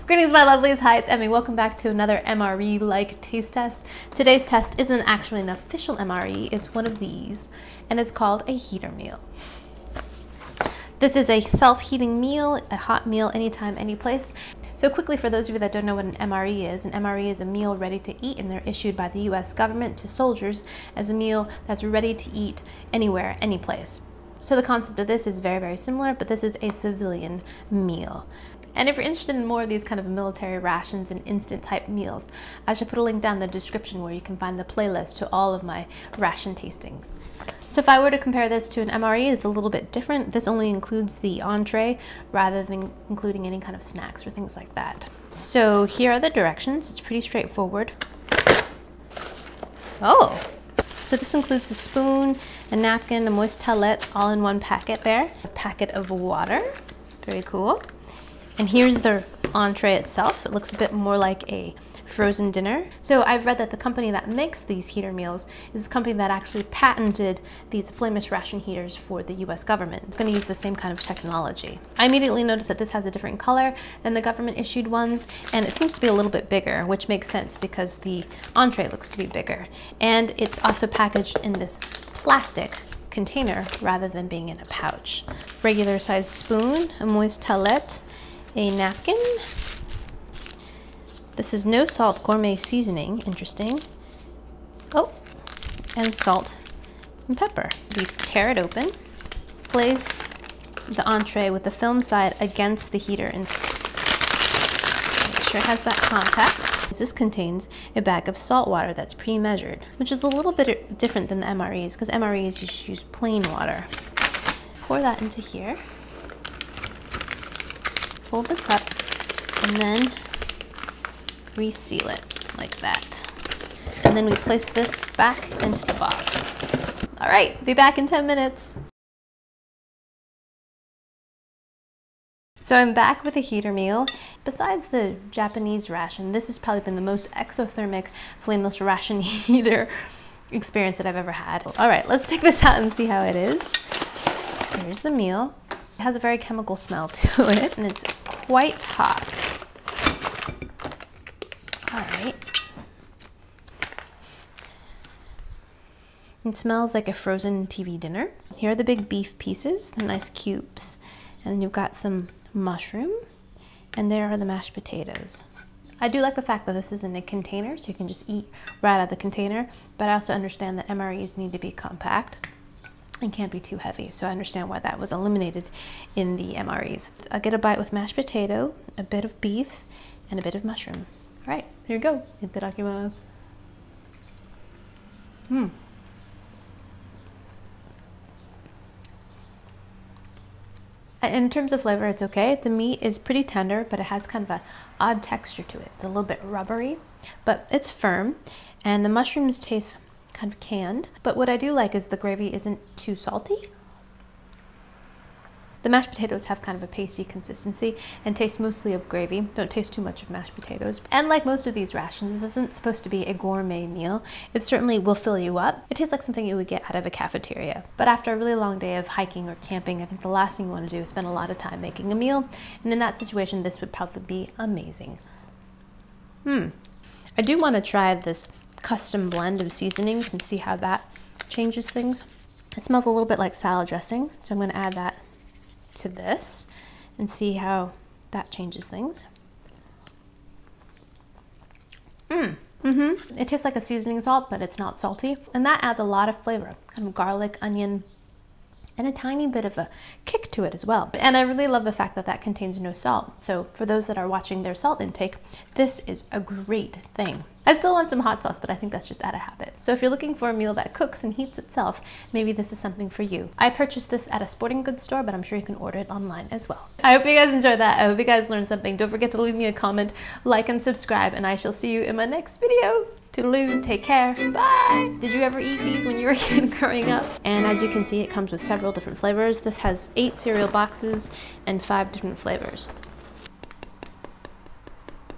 Greetings, my lovelies. Hi, it's Emmy. Welcome back to another MRE-like taste test. Today's test isn't actually an official MRE, it's one of these, and it's called a heater meal. This is a self-heating meal, a hot meal anytime, any place. So quickly, for those of you that don't know what an MRE is a meal ready to eat, and they're issued by the US government to soldiers as a meal that's ready to eat anywhere, any place. So the concept of this is very, very similar, but this is a civilian meal. And if you're interested in more of these kind of military rations and instant type meals, I should put a link down in the description where you can find the playlist to all of my ration tastings. So if I were to compare this to an MRE, it's a little bit different. This only includes the entree rather than including any kind of snacks or things like that. So here are the directions. It's pretty straightforward. Oh, so this includes a spoon, a napkin, a moist towelette, all in one packet there. A packet of water, very cool. And here's the entree itself. It looks a bit more like a frozen dinner. So I've read that the company that makes these heater meals is the company that actually patented these flameless ration heaters for the US government. It's going to use the same kind of technology. I immediately noticed that this has a different color than the government issued ones, and it seems to be a little bit bigger, which makes sense because the entree looks to be bigger. And it's also packaged in this plastic container rather than being in a pouch. Regular sized spoon, a moist towelette, a napkin. This is no salt gourmet seasoning, interesting. Oh, and salt and pepper. We tear it open, place the entree with the film side against the heater and make sure it has that contact. This contains a bag of salt water that's pre-measured, which is a little bit different than the MREs, because MREs just use plain water. Pour that into here. Fold this up and then reseal it like that. And then we place this back into the box. All right, be back in 10 minutes. So I'm back with a heater meal. Besides the Japanese ration, this has probably been the most exothermic flameless ration heater experience that I've ever had. All right, let's take this out and see how it is. Here's the meal. It has a very chemical smell to it, and it's quite hot. All right. It smells like a frozen TV dinner. Here are the big beef pieces, the nice cubes. And then you've got some mushroom, and there are the mashed potatoes. I do like the fact that this is in a container, so you can just eat right out of the container, but I also understand that MREs need to be compact and can't be too heavy, so I understand why that was eliminated in the MREs. I'll get a bite with mashed potato, a bit of beef, and a bit of mushroom. All right, here you go. Itadakimasu. In terms of flavor, it's okay. The meat is pretty tender, but it has kind of an odd texture to it. It's a little bit rubbery, but it's firm, and the mushrooms taste kind of canned. But what I do like is the gravy isn't too salty. The mashed potatoes have kind of a pasty consistency and taste mostly of gravy. Don't taste too much of mashed potatoes. And like most of these rations, this isn't supposed to be a gourmet meal. It certainly will fill you up. It tastes like something you would get out of a cafeteria. But after a really long day of hiking or camping, I think the last thing you want to do is spend a lot of time making a meal. And in that situation, this would probably be amazing. I do want to try this custom blend of seasonings and see how that changes things. It smells a little bit like salad dressing, so I'm going to add that to this and see how that changes things. It tastes like a seasoning salt, but it's not salty, and that adds a lot of flavor, kind of garlic, onion, and a tiny bit of a kick to it as well. And I really love the fact that that contains no salt. So for those that are watching their salt intake, this is a great thing. I still want some hot sauce, but I think that's just out of habit. So if you're looking for a meal that cooks and heats itself, maybe this is something for you. I purchased this at a sporting goods store, but I'm sure you can order it online as well. I hope you guys enjoyed that. I hope you guys learned something. Don't forget to leave me a comment, like, and subscribe, and I shall see you in my next video. Toodaloo, take care, bye! Did you ever eat these when you were a kid growing up? And as you can see, it comes with several different flavors. This has 8 cereal boxes and 5 different flavors.